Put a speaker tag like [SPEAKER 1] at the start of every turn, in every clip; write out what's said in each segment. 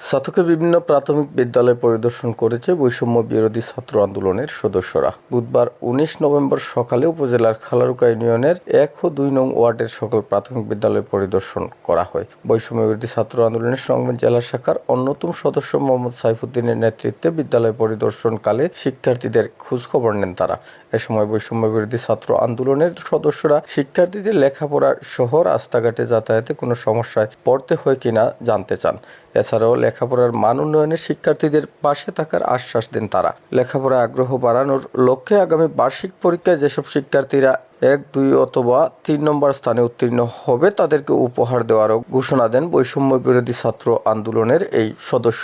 [SPEAKER 1] সাতকে বিভিন্ন প্রাথমিক বিদ্যালয় পরিদর্শন করেছে বৈষম্য বিরোধী ছাত্র আন্দোলনের সদস্যরা। বুধবার ১৯ নভেম্বর সকালে উপজেলার খালারুকা ইউনিয়নের ১ ও ২ নং ওয়ার্ডের সকল প্রাথমিক বিদ্যালয় পরিদর্শন করা হয়। বৈষম্য বিরোধী ছাত্র আন্দোলনের সুনামগঞ্জ জেলা শাখার অন্যতম সদস্য মোহাম্মদ সাইফুদ্দিনের নেতৃত্বে বিদ্যালয় পরিদর্শনকালে শিক্ষার্থীদের খোঁজখবর নেন তারা। এ সময় বৈষম্য বিরোধী ছাত্র আন্দোলনের সদস্যরা শিক্ষার্থীদের লেখাপড়া সহ রাস্তাঘাটে যাতায়াতে কোনো সমস্যায় পড়তে হয় কিনা জানতে চান। এছাড়াও লেখাপড়ার মান উন্নয়নে শিক্ষার্থীদের পাশে থাকার আশ্বাস দেন তারা। লেখাপড়ায় আগ্রহ বাড়ানোর লক্ষ্যে আগামী বার্ষিক পরীক্ষায় যেসব শিক্ষার্থীরা ১, ২ অথবা ৩ নম্বর স্থানে উত্তীর্ণ হবে তাদেরকে উপহার দেওয়ারও ঘোষণা দেন বৈষম্য বিরোধী ছাত্র আন্দোলনের এই সদস্য।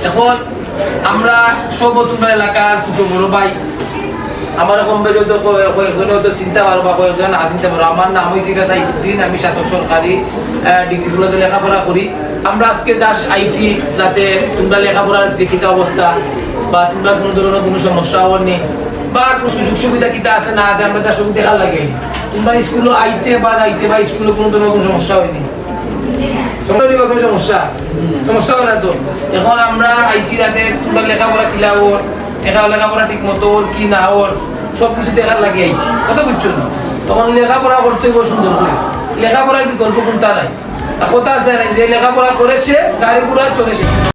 [SPEAKER 2] এখন আমরা সব এলাকার ছোট বড় ভাই আমার কম বেশি হয়তো চিন্তা পারো বা কয়েকজন না চিন্তা পারো। আমার নাম হয়েছে সাইফুদ্দিন, আমি সাতক সরকারি ডিগ্রি কলেজে লেখাপড়া করি। আমরা আজকে যা আইসি যাতে তোমরা লেখাপড়ার যে কিতা অবস্থা বা তোমরা কোনো ধরনের কোনো সমস্যা নেই বা কোনো সুযোগ সুবিধা কিতা আছে না আছে আমরা তার সঙ্গে দেখা লাগে তোমরা স্কুলে আইতে বা যাইতে বা স্কুলে কোনো ধরনের কোনো সমস্যা হয়নি। সমস্যা হয় না তো। এখন আমরা আইসি যাতে তোমরা লেখাপড়া কিলা ওর লেখাপড়া ঠিক মতো ওর কি না ওর সবকিছু দেখার লাগে আইসি, কথা বুঝছো না? তখন লেখাপড়া করতে হবে সুন্দর করে, লেখাপড়ার বিকল্প কোনটা নাই। কথা আছে না যে লেখাপড়া করে সে গাড়ি ঘোড়া চলে সে।